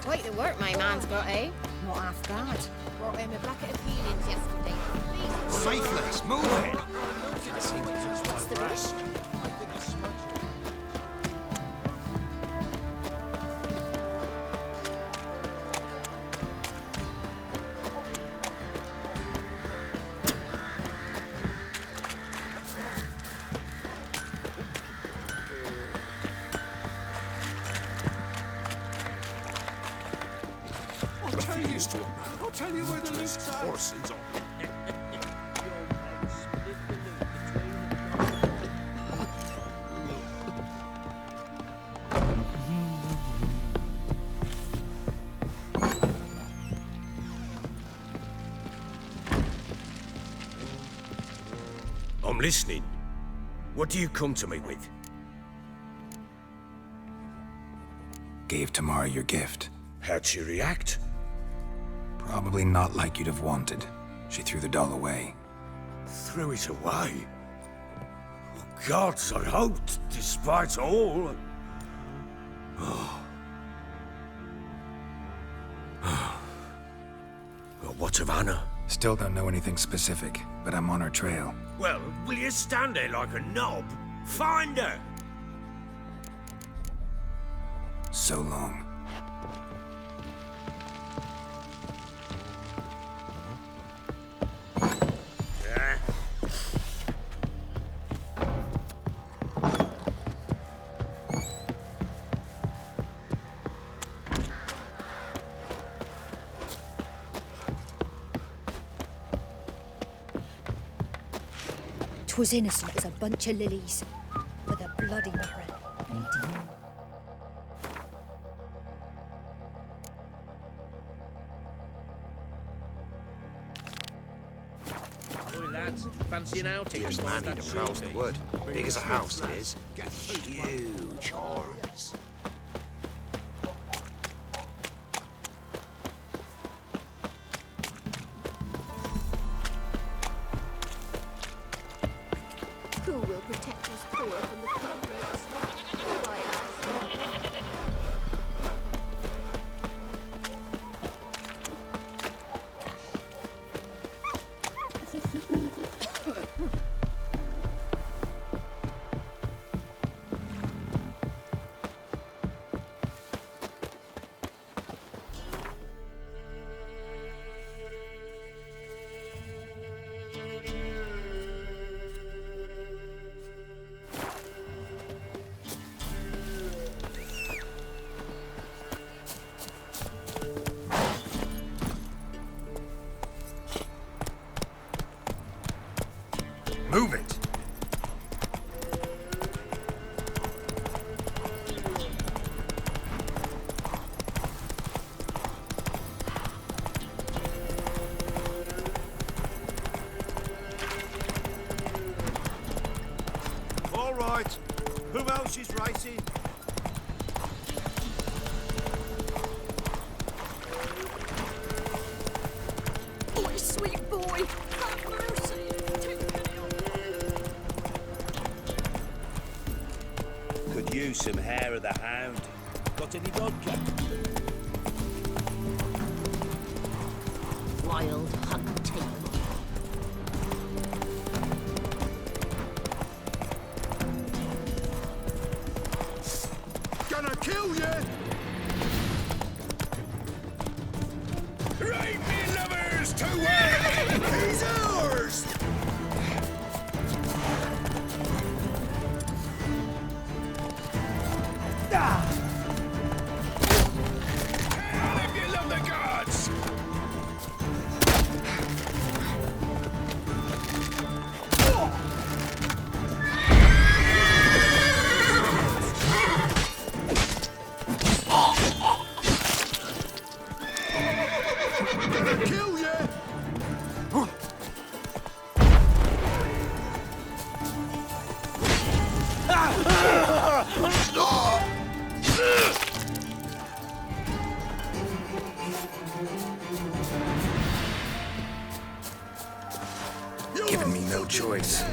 Quite the work my man's got, eh? Not half bad. Brought him a bucket of peelings yesterday. Faithless, move it! What's the rush? I'll tell you where the loot's at. Horses on. I'm listening. What do you come to me with? Gave Tamara your gift. How'd she react? Probably not like you'd have wanted. She threw the doll away. Threw it away? Oh, gods, I hoped, despite all. Oh. Well, what of Anna? Still don't know anything specific, but I'm on her trail. Well, will you stand there like a knob? Find her! So long. Was innocent as a bunch of lilies, with a bloody Baron. Oi lads, fancy an outing? Here's Manny to browse the wood. Big as a house, it is. Huge horns. Who will protect us poor from the cutthroats? Move it! All right. Who else is racing? Oh, sweet boy! Have mercy! Take pity on me! Could use some hair of the hound. Got any vodka? Wild hunting. Gonna kill you! Right, me lovers, to work! He's ours! Hell, if you love the gods! Gonna kill you! Giving me no choice.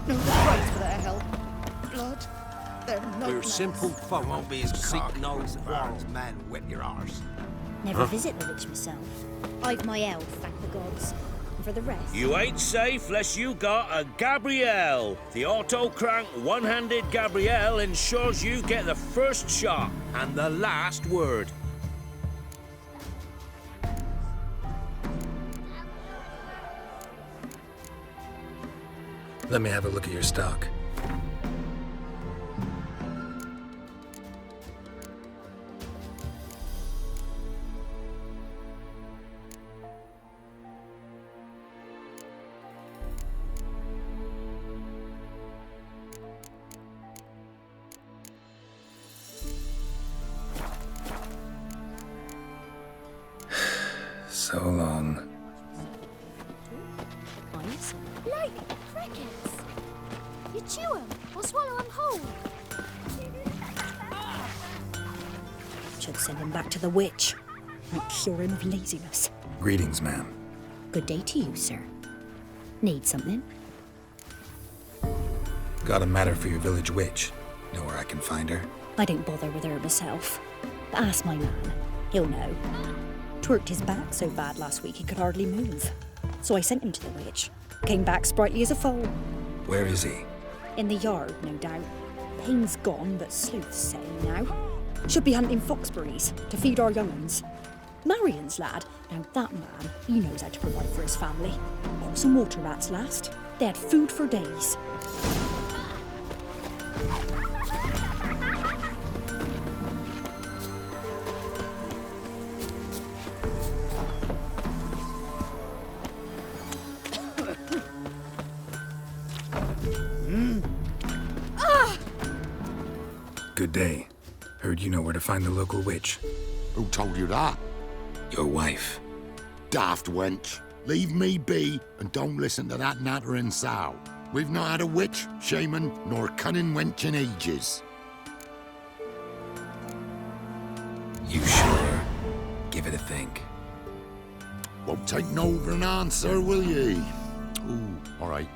No price for their help. Blood. They're not We're simple folk. Won't be as Seek cocky no as the quarrels, man. Whip your arse. Never visit the witch myself. I've my elf, thank the gods. And for the rest, You ain't safe less you got a Gabrielle. The auto-crank one-handed Gabrielle ensures you get the first shot and the last word. Let me have a look at your stock. So long. eyes. Like crickets. You chew 'em or swallow 'em whole. Should send him back to the witch. Might cure him of laziness. Greetings, ma'am. Good day to you, sir. Need something? Got a matter for your village witch. Know where I can find her? I don't bother with her myself. But ask my man. He'll know. Twerked his back so bad last week he could hardly move. So I sent him to the witch. Came back sprightly as a foal. Where is he? In the yard, no doubt. Pain's gone, but sleuth's setting now. Should be hunting foxberries to feed our young uns. Marion's lad. Now that man, he knows how to provide for his family. Bought some water rats last. They had food for days. Good day. Heard you know where to find the local witch. Who told you that? Your wife. Daft wench. Leave me be and don't listen to that nattering sow. We've not had a witch, shaman, nor cunning wench in ages. You sure? Give it a think. Won't take no for an answer, will ye? Ooh, all right.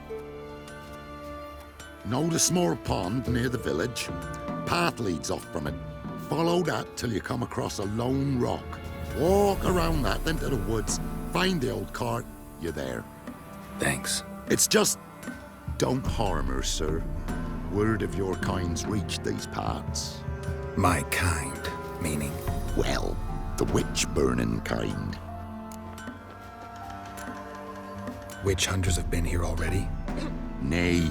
Know the small pond near the village? Path leads off from it. Follow that till you come across a lone rock. Walk around that, then to the woods. Find the old cart. You're there. Thanks. It's just... don't harm her, sir. Word of your kind's reached these parts. My kind, meaning? Well, the witch-burning kind. Witch hunters have been here already? Nay,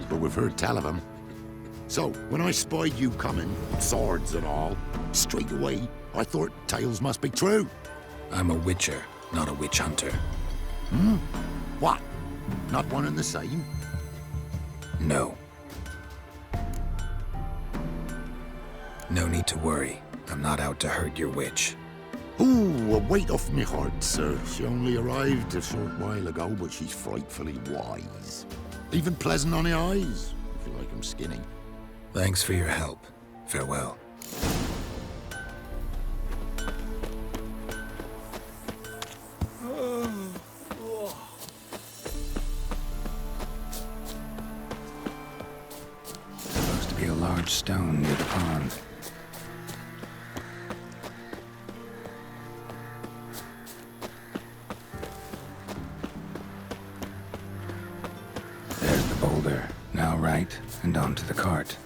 but we've heard tell of them. So, when I spied you coming, swords and all, straight away, I thought tales must be true. I'm a witcher, not a witch hunter. What? Not one and the same? No. No need to worry. I'm not out to hurt your witch. Ooh, a weight off me heart, sir. She only arrived a short while ago, but she's frightfully wise. Even pleasant on the eyes, if you like 'em skinny. Thanks for your help. Farewell. Supposed to be a large stone near the pond. There's the boulder. Now right, and onto the cart.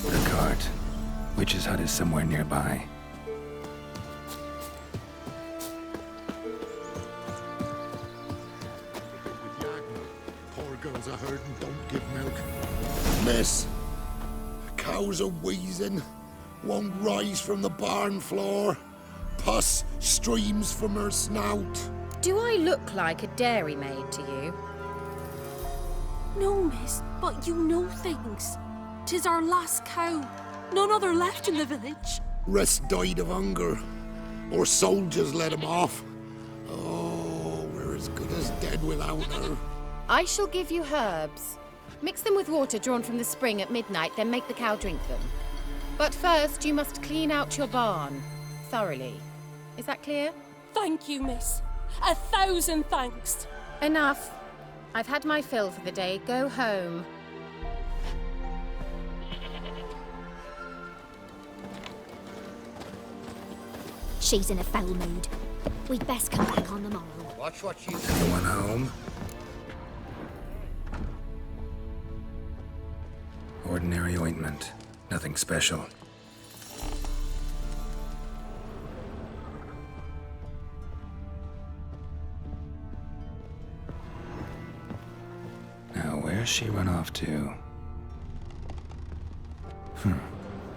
The cart. Witch's hut is somewhere nearby. Poor girls are hurt and don't give milk. Miss, the cows are wheezing, won't rise from the barn floor. Pus streams from her snout. Do I look like a dairymaid to you? No, miss, but you know things. 'Tis our last cow. None other left in the village. Rest died of hunger. Or soldiers let him off. Oh, we're as good as dead without her. I shall give you herbs. Mix them with water drawn from the spring at midnight, then make the cow drink them. But first, you must clean out your barn. Thoroughly. Is that clear? Thank you, miss. 1,000 thanks. Enough. I've had my fill for the day. Go home. She's in a foul mood. We'd best come back on the morrow. Watch what you Anyone home? Ordinary ointment. Nothing special. Now, where's she run off to?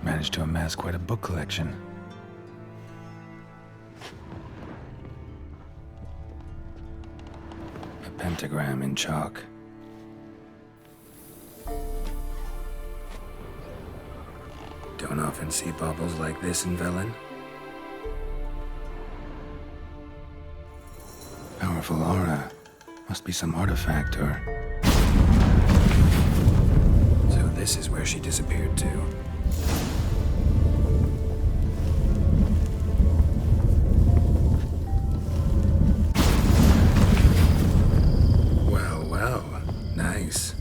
Managed to amass quite a book collection. A pentagram in chalk. Don't often see baubles like this in Velen. Powerful aura. Must be some artifact or... So this is where she disappeared to. Well, well. Nice.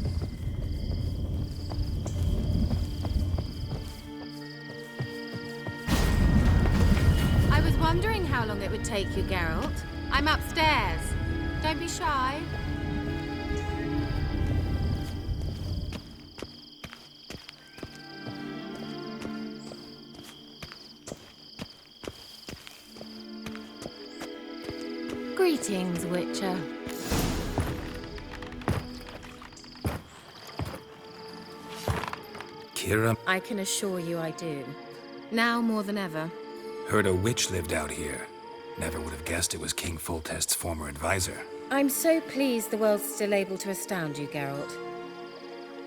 I was wondering how long it would take you, Geralt. I'm upstairs. Don't be shy. Greetings, Witcher. Kira I can assure you I do. Now more than ever. heard a witch lived out here. Never would have guessed it was King Foltest's former advisor. I'm so pleased the world's still able to astound you, Geralt.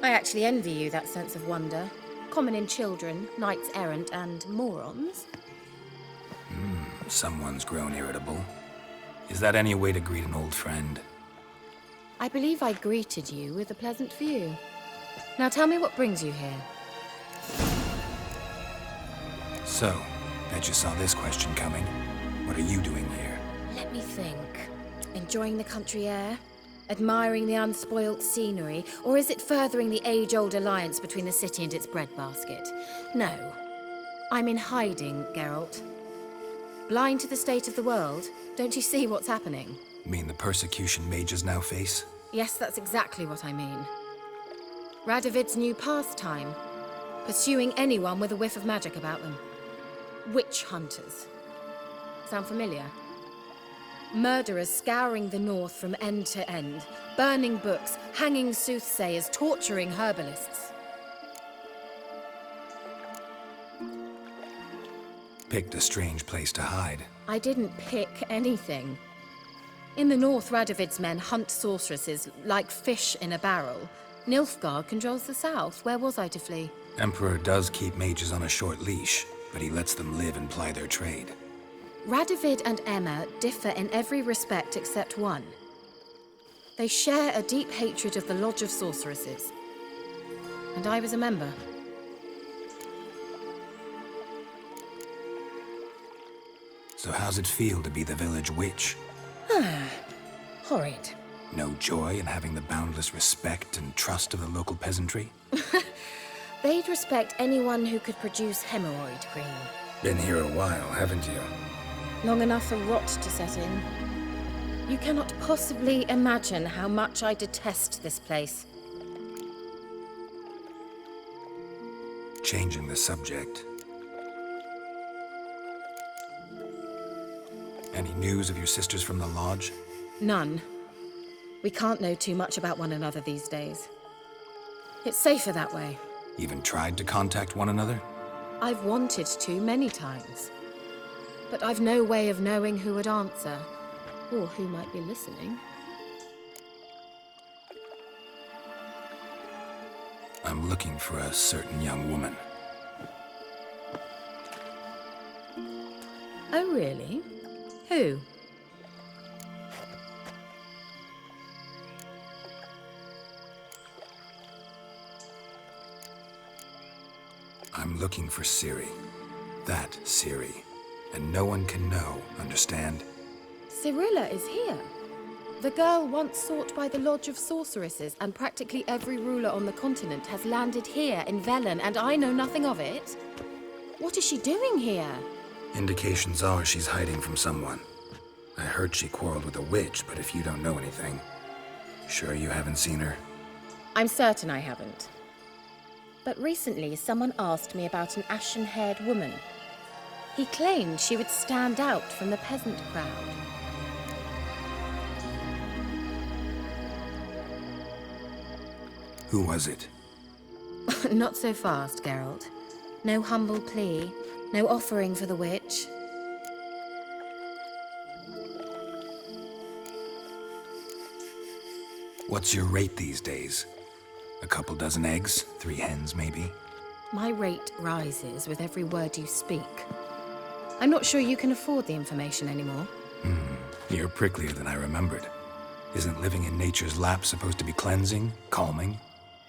I actually envy you that sense of wonder. Common in children, knights errant, and morons. Someone's grown irritable. Is that any way to greet an old friend? I believe I greeted you with a pleasant view. Now tell me what brings you here. So, bet you saw this question coming. What are you doing here? Let me think. Enjoying the country air? Admiring the unspoilt scenery? Or is it furthering the age-old alliance between the city and its breadbasket? No. I'm in hiding, Geralt. Blind to the state of the world? Don't you see what's happening? Mean the persecution mages now face? Yes, that's exactly what I mean. Radovid's new pastime. Pursuing anyone with a whiff of magic about them. Witch hunters. Sound familiar? Murderers scouring the north from end to end, burning books, hanging soothsayers, torturing herbalists. Picked a strange place to hide. I didn't pick anything. In the north, Radovid's men hunt sorceresses like fish in a barrel. Nilfgaard controls the south. Where was I to flee? Emperor does keep mages on a short leash, but he lets them live and ply their trade. Radovid and Emma differ in every respect except one. They share a deep hatred of the Lodge of Sorceresses. And I was a member. So how's it feel to be the village witch? Horrid. No joy in having the boundless respect and trust of the local peasantry? They'd respect anyone who could produce hemorrhoid cream. Been here a while, haven't you? Long enough for rot to set in. You cannot possibly imagine how much I detest this place. Changing the subject. Any news of your sisters from the lodge? None. We can't know too much about one another these days. It's safer that way. Even tried to contact one another? I've wanted to many times. But I've no way of knowing who would answer, or who might be listening. I'm looking for a certain young woman. Oh, really? Who? I'm looking for Ciri. That Ciri. And no one can know, understand? Cirilla is here. The girl once sought by the Lodge of Sorceresses, and practically every ruler on the continent has landed here in Velen, and I know nothing of it. What is she doing here? Indications are she's hiding from someone. I heard she quarreled with a witch, but if you don't know anything, sure you haven't seen her? I'm certain I haven't. But recently, someone asked me about an ashen-haired woman. He claimed she would stand out from the peasant crowd. Who was it? Not so fast, Geralt. No humble plea, no offering for the witch. What's your rate these days? A couple dozen eggs? 3 hens, maybe? My rate rises with every word you speak. I'm not sure you can afford the information anymore. You're pricklier than I remembered. Isn't living in nature's lap supposed to be cleansing, calming?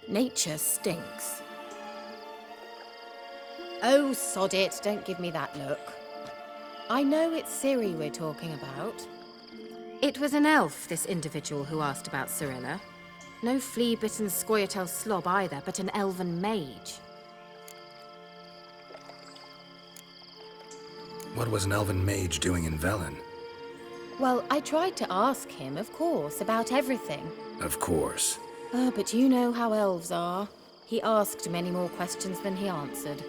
Nature stinks. Oh, sod it, don't give me that look. I know it's Ciri we're talking about. It was an elf, this individual who asked about Cirilla. No flea-bitten Scoia'tael slob either, but an elven mage. What was an elven mage doing in Velen? Well, I tried to ask him, of course, about everything. Of course. Oh, but you know how elves are. He asked many more questions than he answered.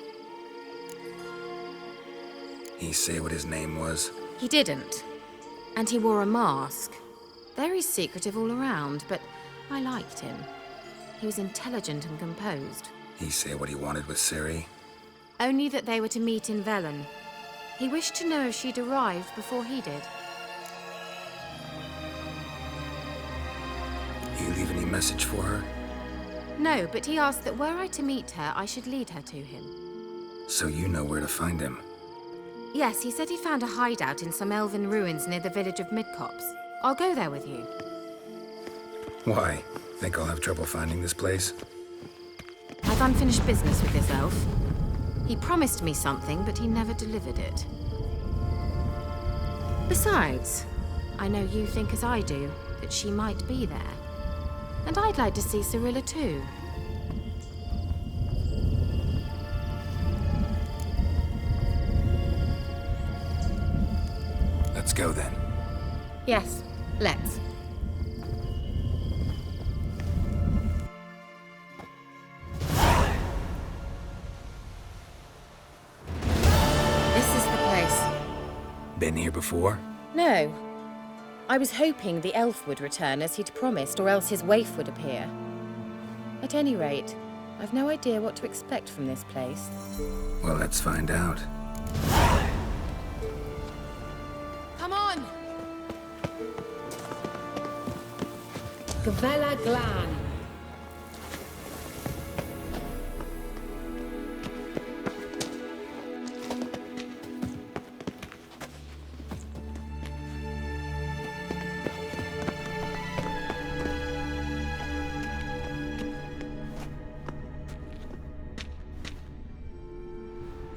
He say what his name was? He didn't. And he wore a mask. Very secretive all around, but I liked him. He was intelligent and composed. He say what he wanted with Ciri? Only that they were to meet in Velen. He wished to know if she'd arrived before he did. You leave any message for her? No, but he asked that were I to meet her, I should lead her to him. So you know where to find him? Yes, he said he found a hideout in some elven ruins near the village of Midcopse. I'll go there with you. Why? Think I'll have trouble finding this place? I've unfinished business with this elf. He promised me something, but he never delivered it. Besides, I know you think as I do, that she might be there. And I'd like to see Cirilla too. Let's go then. Yes, let's. This is the place. Been here before? No. I was hoping the elf would return as he'd promised, or else his waif would appear. At any rate, I've no idea what to expect from this place. Well, let's find out. Come on! Gavella Glan.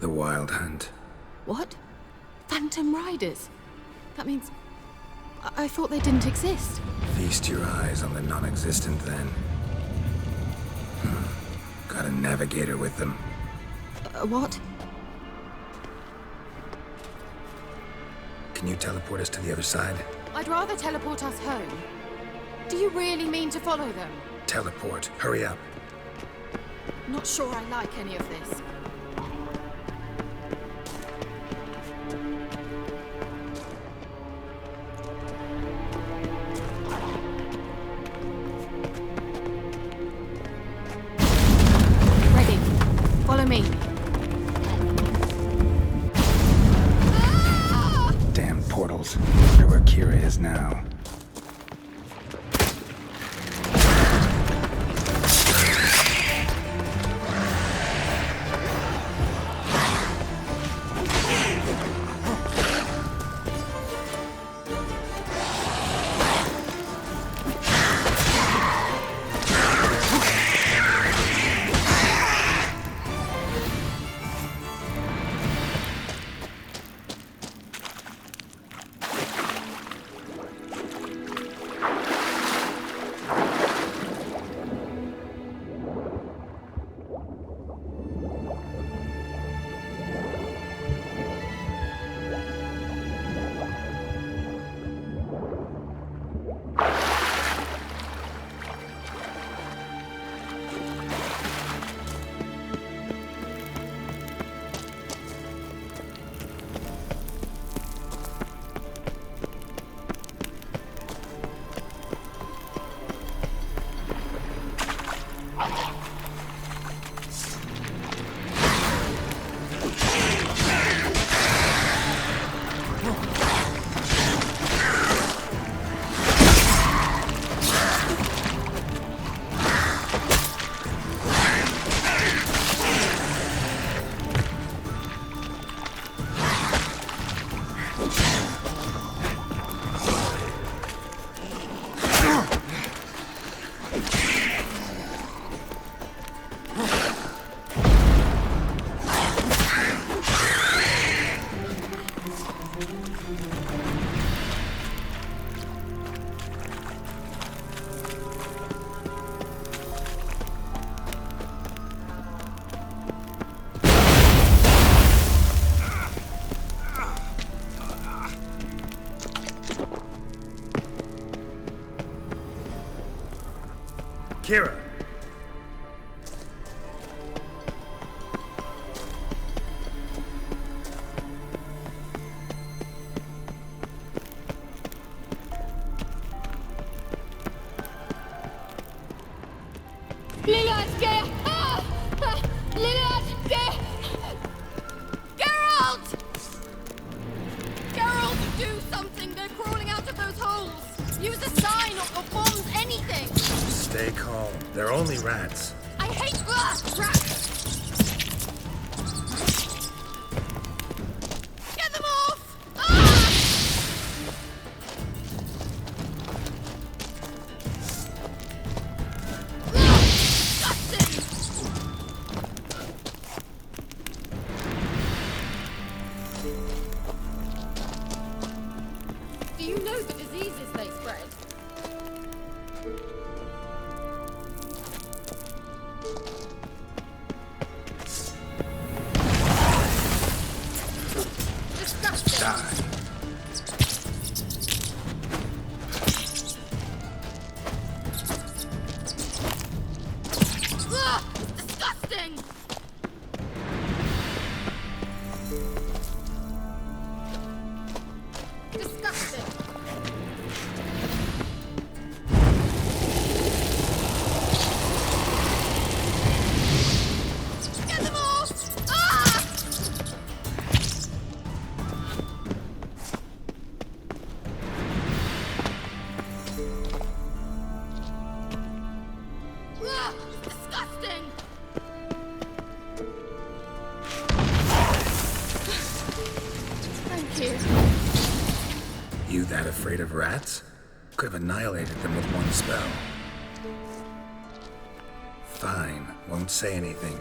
The Wild Hunt. What? Phantom Riders? That means... I thought they didn't exist. Feast your eyes on the non-existent then. Got a navigator with them. What? Can you teleport us to the other side? I'd rather teleport us home. Do you really mean to follow them? Teleport. Hurry up. Not sure I like any of this. Ready. Follow me. Damn portals. Wonder where Kira is now. Kira! Geralt! Geralt, do something! They're crawling out of those holes! Use a sign or bombs, anything! Stay calm. They're only rats. I hate rats! Get them off! Disgusting! Do you know the diseases they spread? Disgusting! Die. Disgusting! Disgusting! Get them off! Ah! Disgusting! Thank you. You that afraid of rats? Could have annihilated them with one spell. Fine, won't say anything.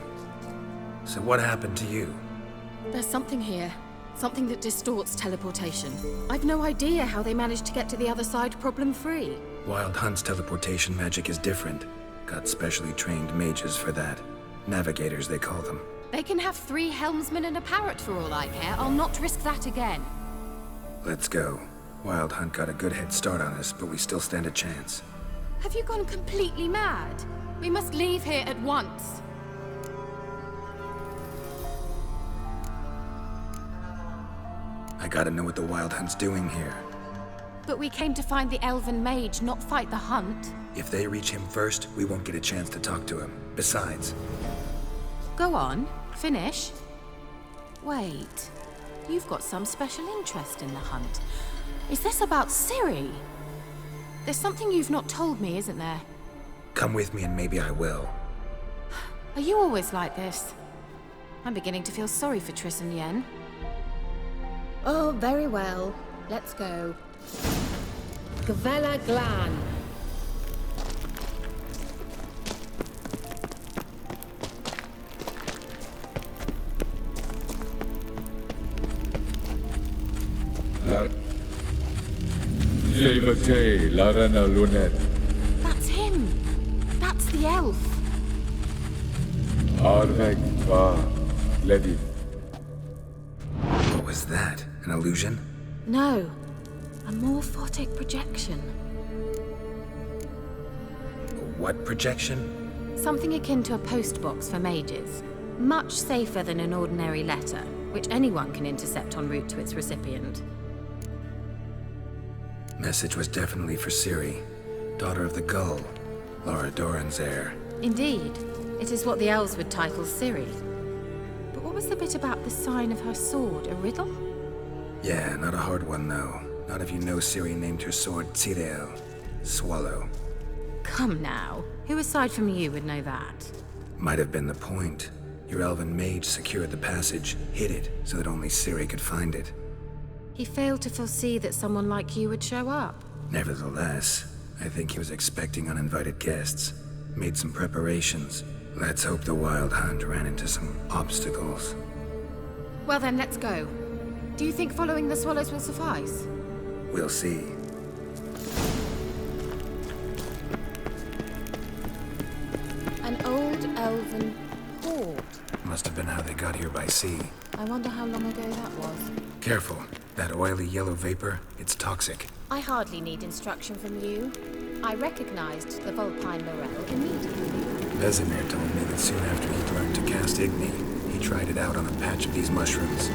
So what happened to you? There's something here. Something that distorts teleportation. I've no idea how they managed to get to the other side problem-free. Wild Hunt's teleportation magic is different. Got specially trained mages for that. Navigators, they call them. They can have 3 helmsmen and a parrot for all I care. I'll not risk that again. Let's go. Wild Hunt got a good head start on us, but we still stand a chance. Have you gone completely mad? We must leave here at once. I gotta know what the Wild Hunt's doing here. But we came to find the elven mage, not fight the hunt. If they reach him first, we won't get a chance to talk to him. Besides, Go on, finish. Wait, you've got some special interest in the hunt. Is this about Ciri? There's something you've not told me, isn't there? come with me and maybe I will. Are you always like this? I'm beginning to feel sorry for Triss and Yen. Oh, very well. Let's go. Gavella Glan. Jevate Larana Lunet. That's him! That's the elf! Arveg Va Levi. What was that? An illusion? No, a morphotic projection. What projection? Something akin to a postbox for mages. Much safer than an ordinary letter, which anyone can intercept en route to its recipient. Message was definitely for Ciri, daughter of the Gull, Laura Doran's heir. Indeed, it is what the elves would title Ciri. But what was the bit about the sign of her sword? A riddle? Yeah, not a hard one though. Not if you know Ciri named her sword Tirel, Swallow. Come now, who aside from you would know that? Might have been the point. Your elven mage secured the passage, hid it, so that only Ciri could find it. He failed to foresee that someone like you would show up. Nevertheless, I think he was expecting uninvited guests. Made some preparations. Let's hope the Wild Hunt ran into some obstacles. Well then, let's go. Do you think following the swallows will suffice? We'll see. An old elven port. Must have been how they got here by sea. I wonder how long ago that was. Careful. That oily yellow vapor, it's toxic. I hardly need instruction from you. I recognized the Vulpine Morel immediately. Vesemir told me that soon after he learned to cast Igni, he tried it out on a patch of these mushrooms.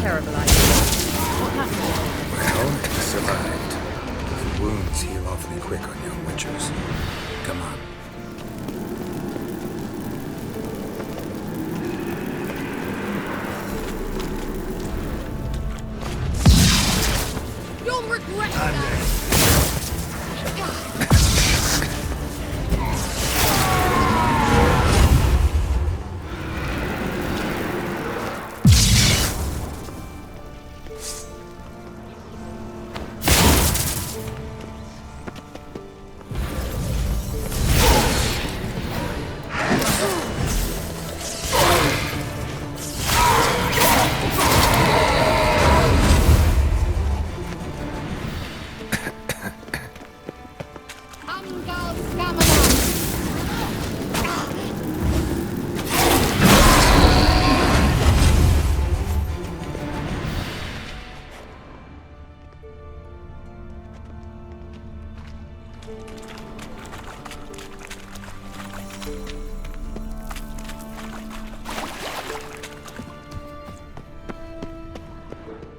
Terrible idea. What happened? Well, he survived. His wounds heal awfully quick on young witchers. Come on. You'll regret that!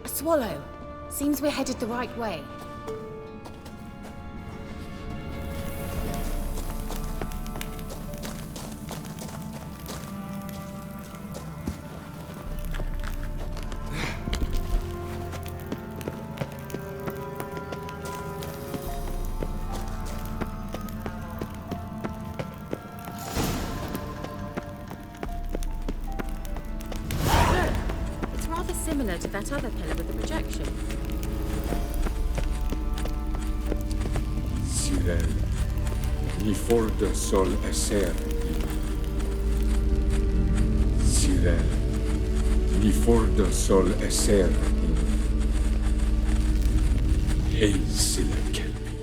Swallow. Seems we're headed the right way. It's rather similar to that other pillar with the projection. Sirel, ni forda sol eser. Sirel, ni forda sol eser. Hey, Sila Kelpi.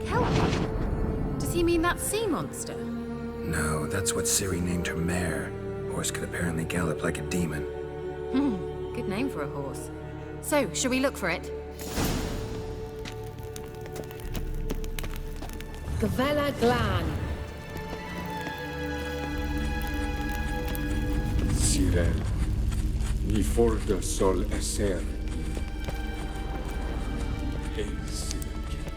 Kelpie? Does he mean that sea monster? No, that's what Ciri named her mare. Horse could apparently gallop like a demon. Good name for a horse. So, shall we look for it? Gavella Glan. Sirel, ni forda sol eser. Hey, Sila Kelpi.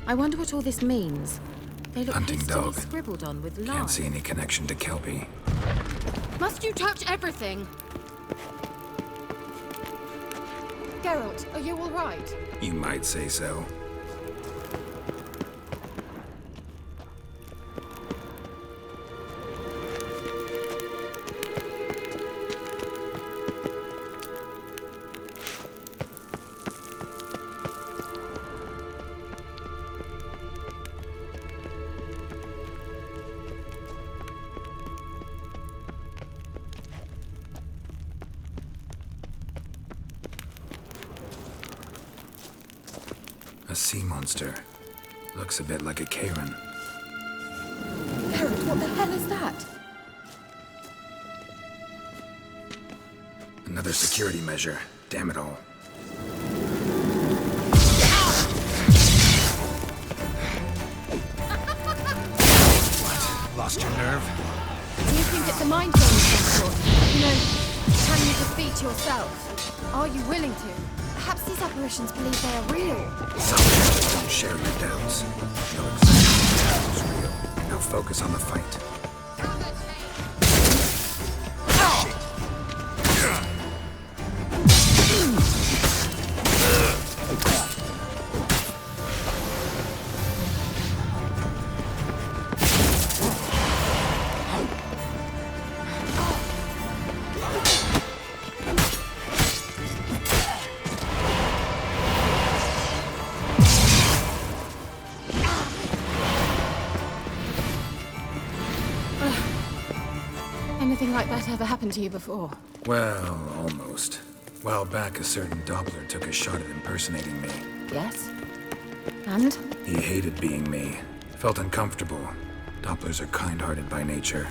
I wonder what all this means. They look Hunting hastily dog. scribbled on with Can't lines. see any connection to Kelpie. Must you touch everything? Geralt, are you all right? You might say so. A sea monster. Looks a bit like a Karen. Geralt, what the hell is that? Another security measure. Damn it all. What? Lost your nerve? Do you think it's a mind game of some sort? You know, can you defeat yourself? Are you willing to? Perhaps these apparitions believe they are real. Don't share your doubts. You'll exactly what's real. Now focus on the fight. Anything like that ever happened to you before? Well, almost. While back, a certain Doppler took a shot at impersonating me. Yes. And? He hated being me. Felt uncomfortable. Dopplers are kind-hearted by nature.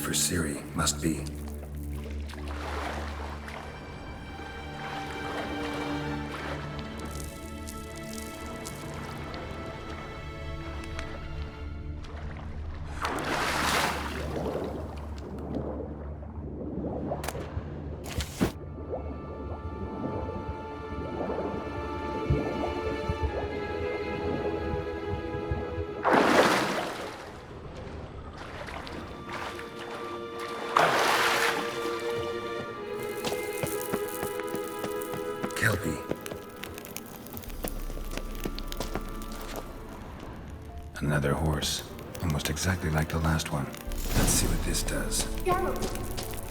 for Ciri, must be. Kelpie. Another horse. Almost exactly like the last one. Let's see what this does. Geralt,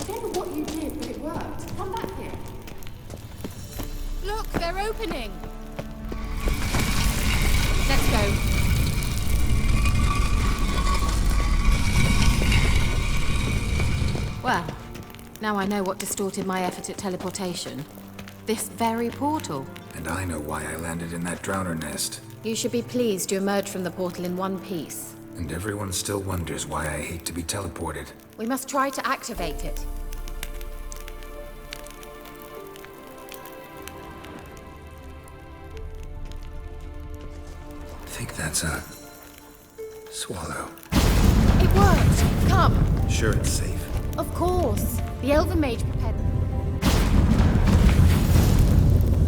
I don't know what you did, but it worked. Come back here. Look, they're opening. Let's go. Well, now I know what distorted my effort at teleportation. This very portal. And I know why I landed in that drowner nest. You should be pleased you emerged from the portal in one piece. And everyone still wonders why I hate to be teleported. We must try to activate it. I think that's a... swallow. It worked! Come! Sure it's safe. Of course. The Elven Mage prepared...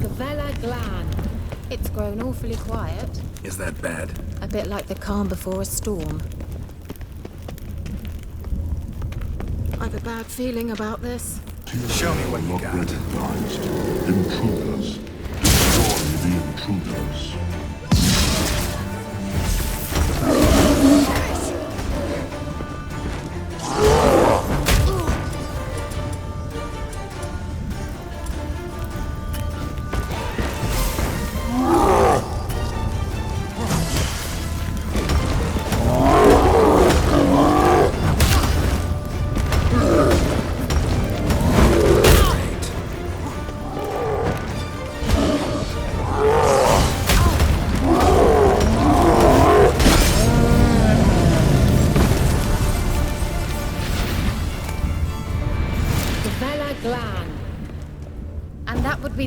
Gavella Glan. It's grown awfully quiet. Is that bad? A bit like the calm before a storm. I've a bad feeling about this. Show me what you got. Recognized. Intruders. Destroy the intruders.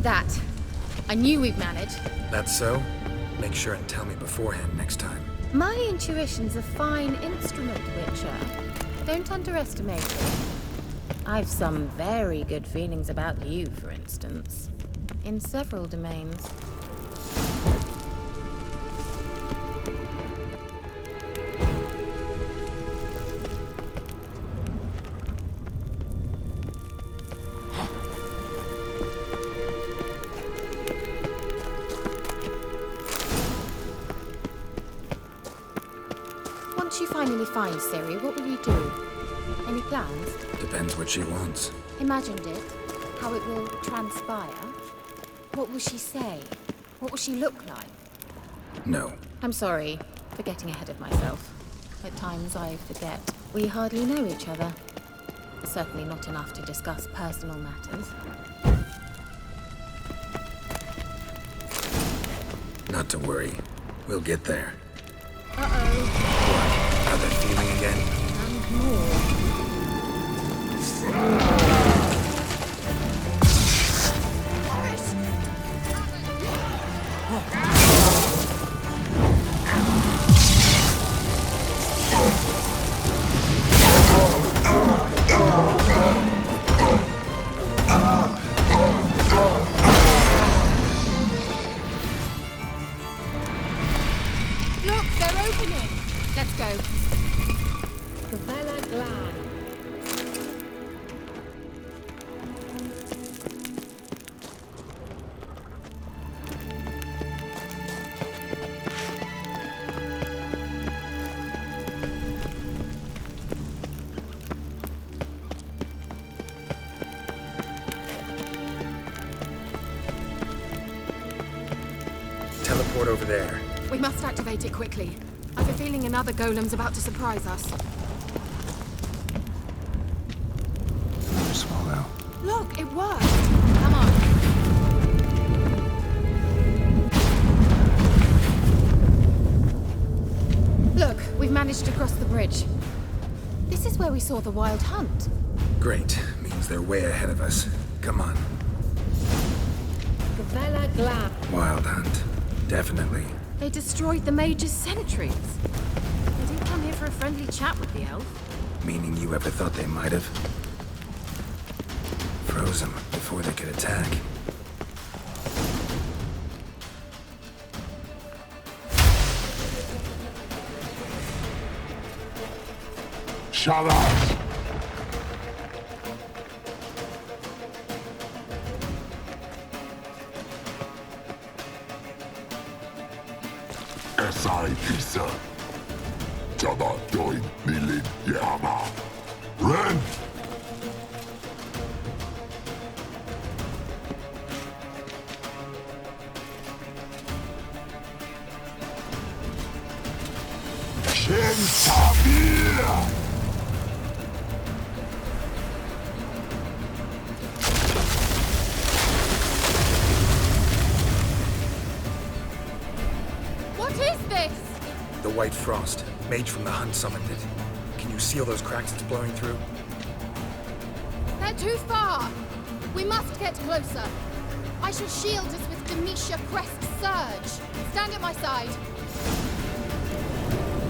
That. I knew we'd manage. That's so? Make sure and tell me beforehand next time. My intuition's a fine instrument, Witcher. Don't underestimate it. I've some very good feelings about you, for instance. In several domains. Once you finally find Ciri, what will you do? Any plans? Depends what she wants. Imagined it. How it will transpire. What will she say? What will she look like? No. I'm sorry for getting ahead of myself. At times I forget. We hardly know each other. Certainly not enough to discuss personal matters. Not to worry. We'll get there. Uh-oh. How that feeling again? And more. Look, they're opening. Let's go. Gavella Glan. Teleport over there. We must activate it quickly. I've a feeling another golem's about to surprise us. Another swallow. Look, it worked! Come on. Look, we've managed to cross the bridge. This is where we saw the wild hunt. Great. Means they're way ahead of us. Come on. Gavella Glab. Wild hunt. Definitely. They destroyed the Mage's sentries. They didn't come here for a friendly chat with the elf. Meaning you ever thought they might have? Froze them before they could attack. Shut up! Esai Isa. Jabba doin nilin yama. Ren! Shin Tabir! What is this? The White Frost. Mage from the hunt summoned it. Can you seal those cracks it's blowing through? They're too far. We must get closer. I shall shield us with Demetia Crest Surge. Stand at my side.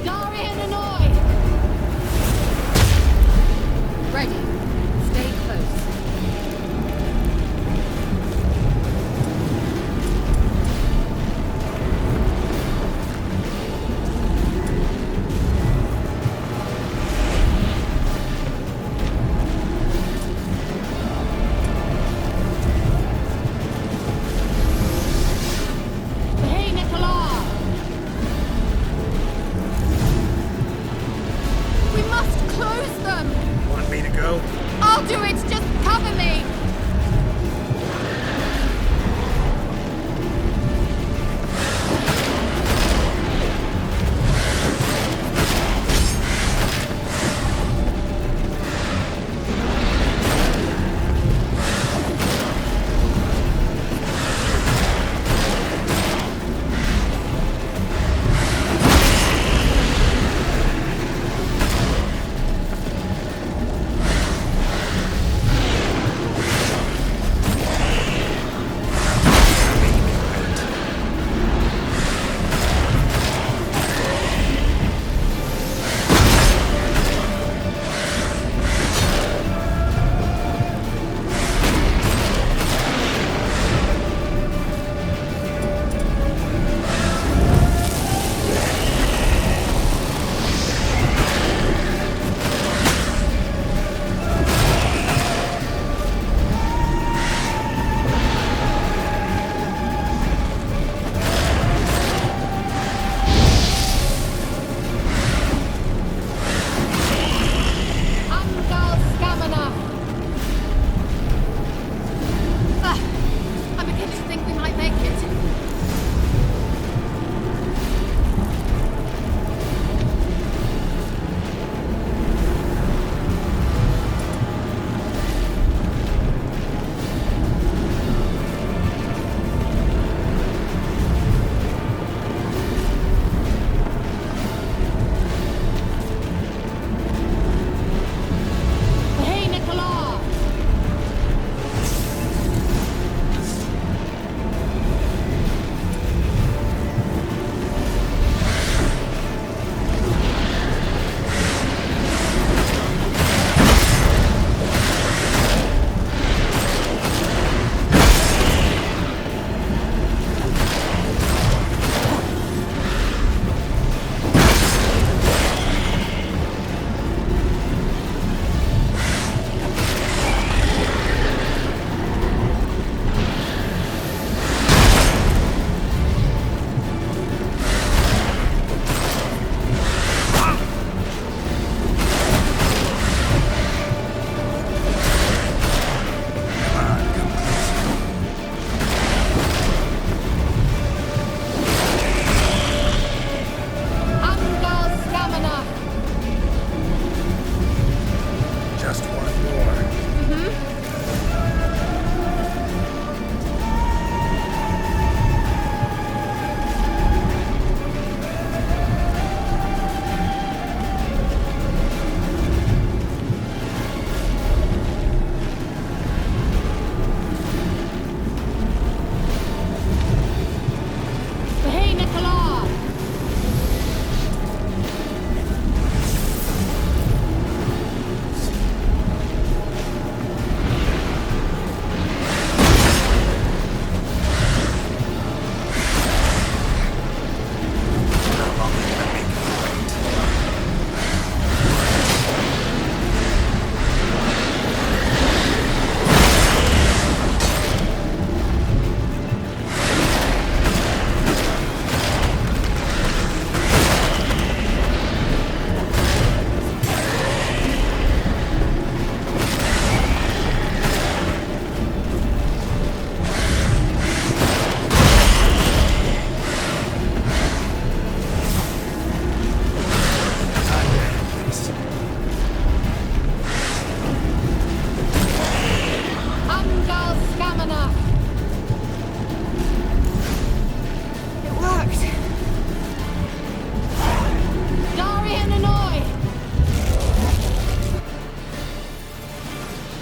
Darian Annoy! Ready. Stay close. We must close them! Want me to go?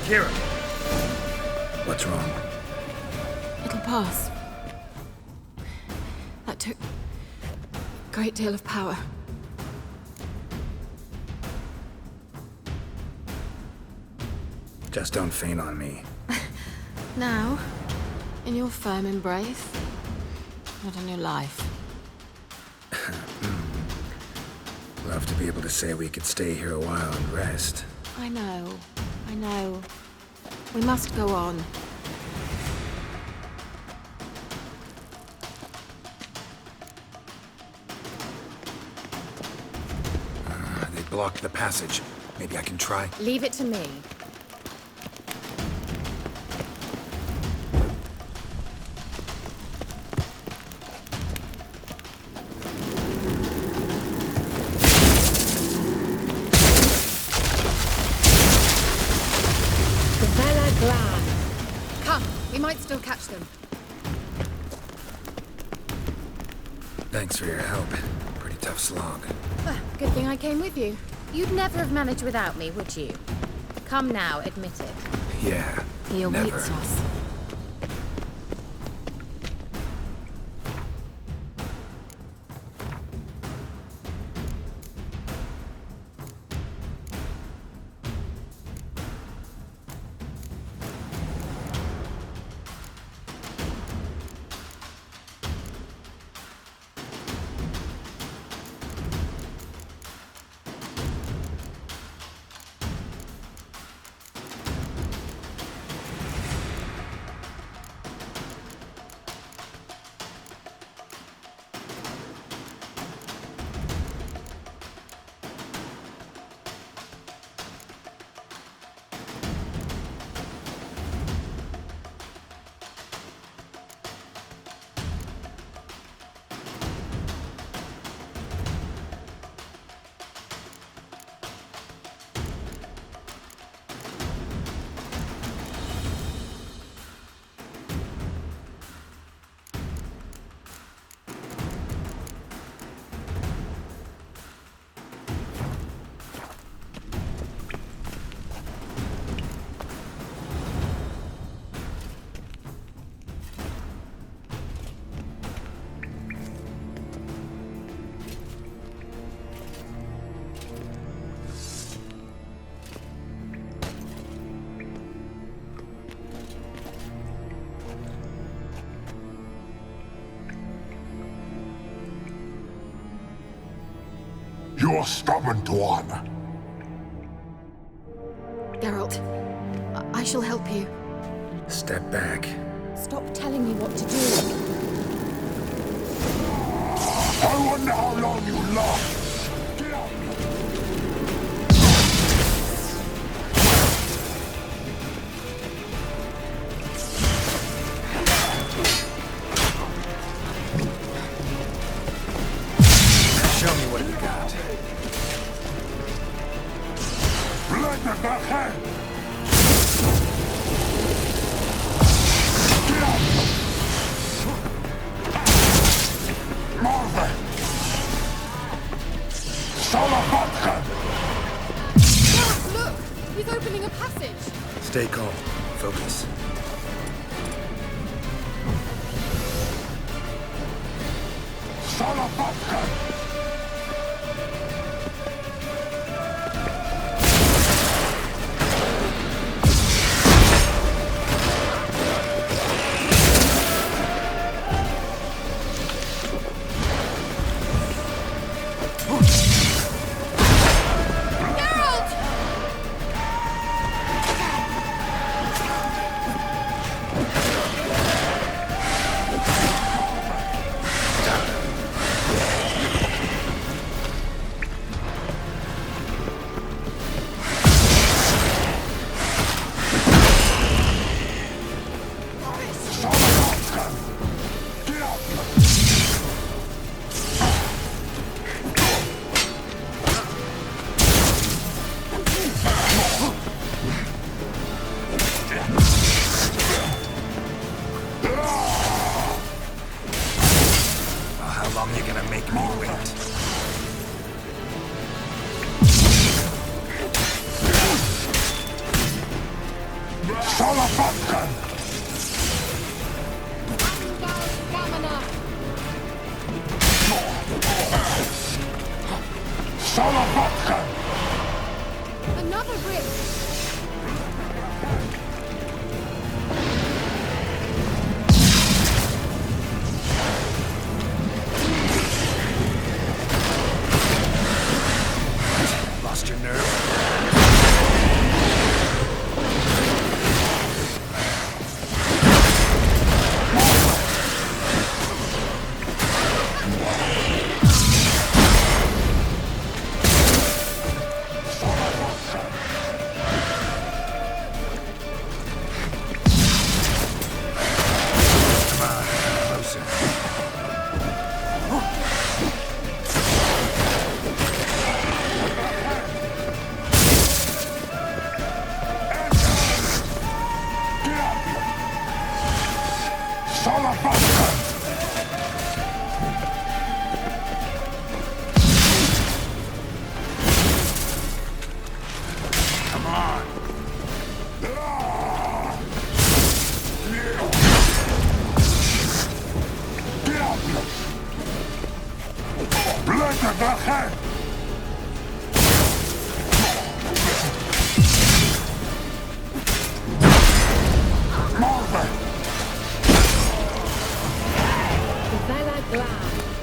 Kira. What's wrong? It'll pass. That took a great deal of power. Just don't faint on me. Now, in your firm embrace, not in your life. Love to be able to say we could stay here a while and rest. I know. We must go on. They blocked the passage. Maybe I can try. Leave it to me. Come, we might still catch them. Thanks for your help. Pretty tough slog. Good thing I came with you. You'd never have managed without me, would you? Come now, admit it. Yeah, He awaits never. us. You're stubborn, Tuan. Geralt, I shall help you. Step back. Stop telling me what to do. I wonder how long you last. Get up! Show me what you got. Blood the back hand! Get up! Marvin! Salafatka! Geralt, look! He's opening a passage! Stay calm. Focus. Salafatka! Another rift! Lost your nerve?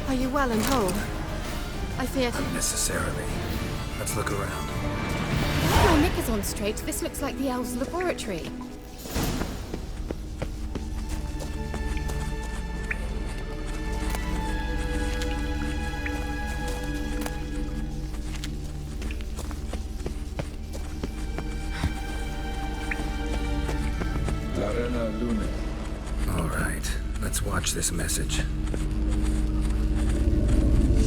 Are you well and whole? I feared... Not necessarily. Let's look around. If my knickers on straight, this looks like the elves' laboratory. Larena Lune. All right, let's watch this message.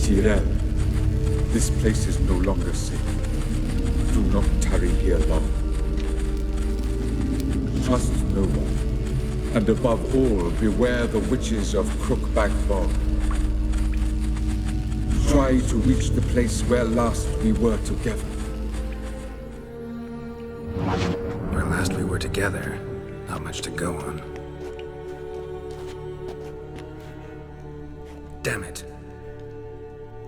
Cyril, this place is no longer safe. Do not tarry here long. Trust no one. And above all, beware the witches of Crookback Bog. Try to reach the place where last we were together. Where last we were together, not much to go on. Damn it.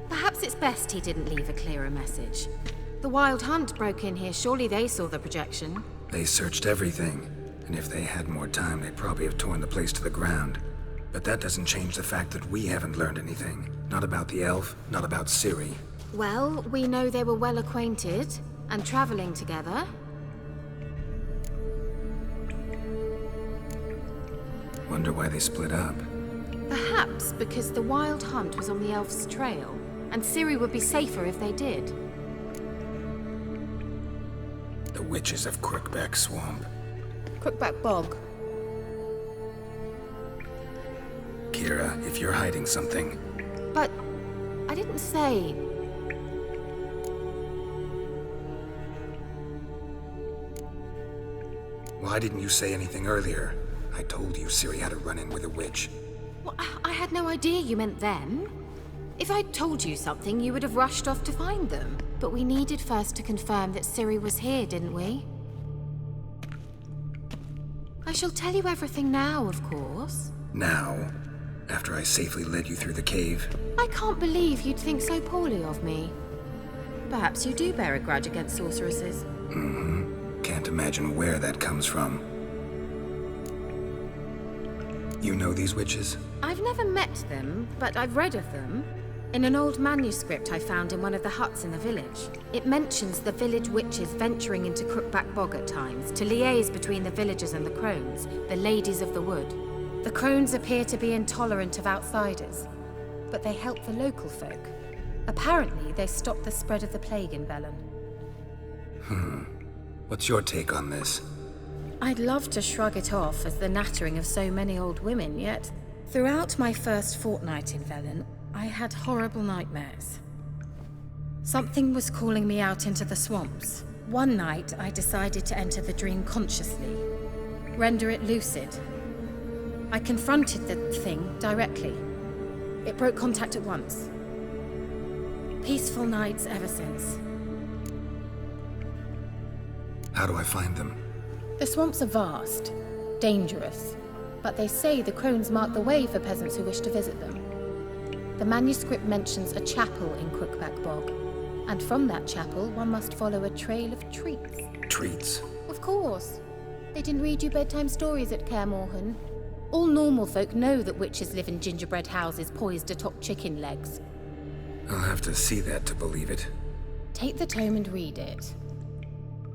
Perhaps it's best he didn't leave a clearer message. The Wild Hunt broke in here. Surely they saw the projection. They searched everything, and if they had more time, they'd probably have torn the place to the ground. But that doesn't change the fact that we haven't learned anything. Not about the elf, not about Ciri. Well, we know they were well acquainted and traveling together. Wonder why they split up. Perhaps because the Wild Hunt was on the elf's trail, and Ciri would be safer if they did. The witches of Crookback Swamp. Crookback Bog. Kira, if you're hiding something... But I didn't say. Why didn't you say anything earlier? I told you Ciri had a run-in with a witch. Well, I had no idea you meant them. If I'd told you something, you would have rushed off to find them. But we needed first to confirm that Ciri was here, didn't we? I shall tell you everything now, of course. Now? After I safely led you through the cave? I can't believe you'd think so poorly of me. Perhaps you do bear a grudge against sorceresses. Mm-hmm. Can't imagine where that comes from. You know these witches? I've never met them, but I've read of them. In an old manuscript I found in one of the huts in the village. It mentions the village witches venturing into Crookback Bog at times to liaise between the villagers and the crones, the ladies of the wood. The crones appear to be intolerant of outsiders, but they help the local folk. Apparently, they stopped the spread of the plague in Velen. What's your take on this? I'd love to shrug it off as the nattering of so many old women, yet throughout my first fortnight in Velen, I had horrible nightmares. Something was calling me out into the swamps. One night, I decided to enter the dream consciously, render it lucid. I confronted the thing directly. It broke contact at once. Peaceful nights ever since. How do I find them? The swamps are vast, dangerous, but they say the crones mark the way for peasants who wish to visit them. The manuscript mentions a chapel in Crookback Bog. And from that chapel, one must follow a trail of treats. Treats? Of course. They didn't read you bedtime stories at Kaer Morhen. All normal folk know that witches live in gingerbread houses poised atop chicken legs. I'll have to see that to believe it. Take the tome and read it.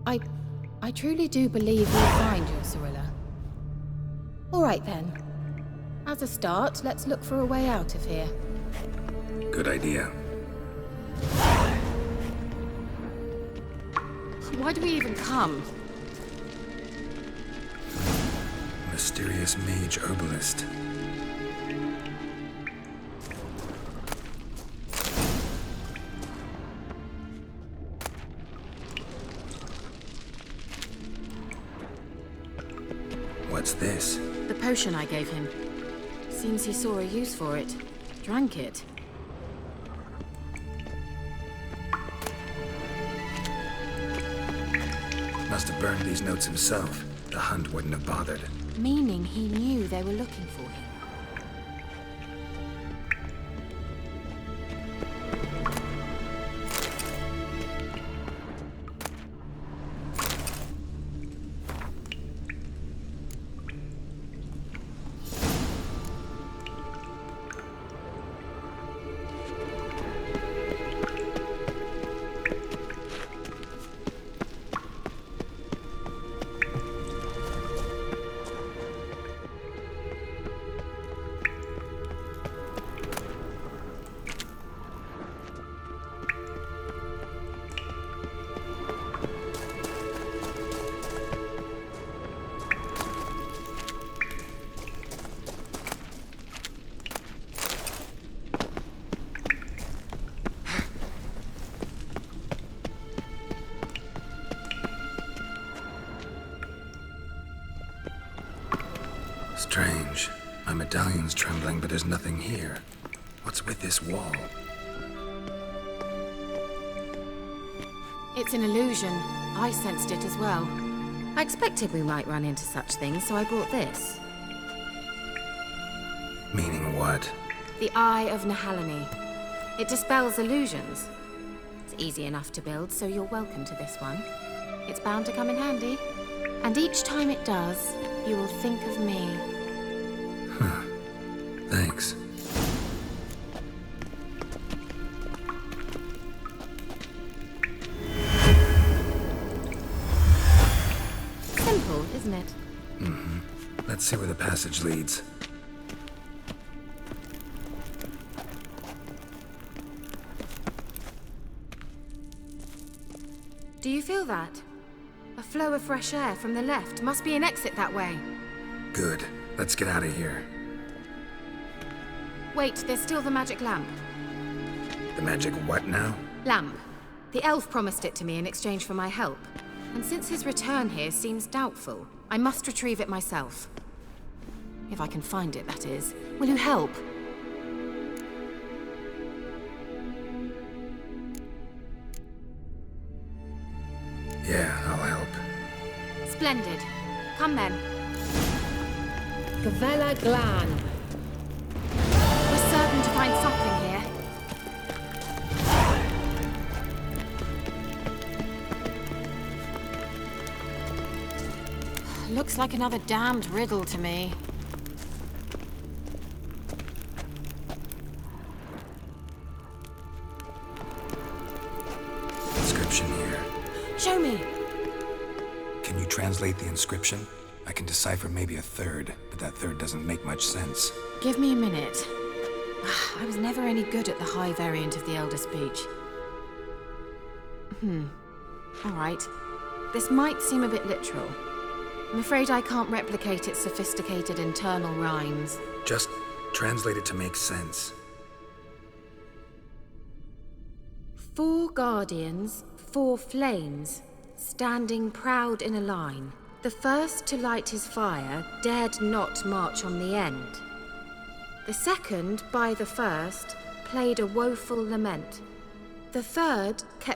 I truly do believe you'll find your Cirilla. All right then. As a start, let's look for a way out of here. Good idea. Why do we even come? Mysterious mage herbalist. What's this? The potion I gave him. Seems he saw a use for it. Drank it. Must have burned these notes himself. The hunt wouldn't have bothered. Meaning he knew they were looking for him. Strange. My medallion's trembling, but there's nothing here. What's with this wall? It's an illusion. I sensed it as well. I expected we might run into such things, so I brought this. Meaning what? The Eye of Nehaleni. It dispels illusions. It's easy enough to build, so you're welcome to this one. It's bound to come in handy. And each time it does, you will think of me. Huh. Thanks. Simple, isn't it? Mm-hmm. Let's see where the passage leads. Do you feel that? A flow of fresh air from the left. Must be an exit that way. Good. Let's get out of here. Wait, there's still the magic lamp. The magic what now? Lamp. The elf promised it to me in exchange for my help. And since his return here seems doubtful, I must retrieve it myself. If I can find it, that is. Will you help? Yeah, I'll help. Splendid. Come then. Gavella Glan. We're certain to find something here. Looks like another damned riddle to me. Inscription here. Show me. Can you translate the inscription? I can decipher maybe a third, but that third doesn't make much sense. Give me a minute. I was never any good at the high variant of the Elder Speech. All right. This might seem a bit literal. I'm afraid I can't replicate its sophisticated internal rhymes. Just translate it to make sense. 4 guardians, 4 flames, standing proud in a line. The first to light his fire dared not march on the end. The second, by the first, played a woeful lament. The third kept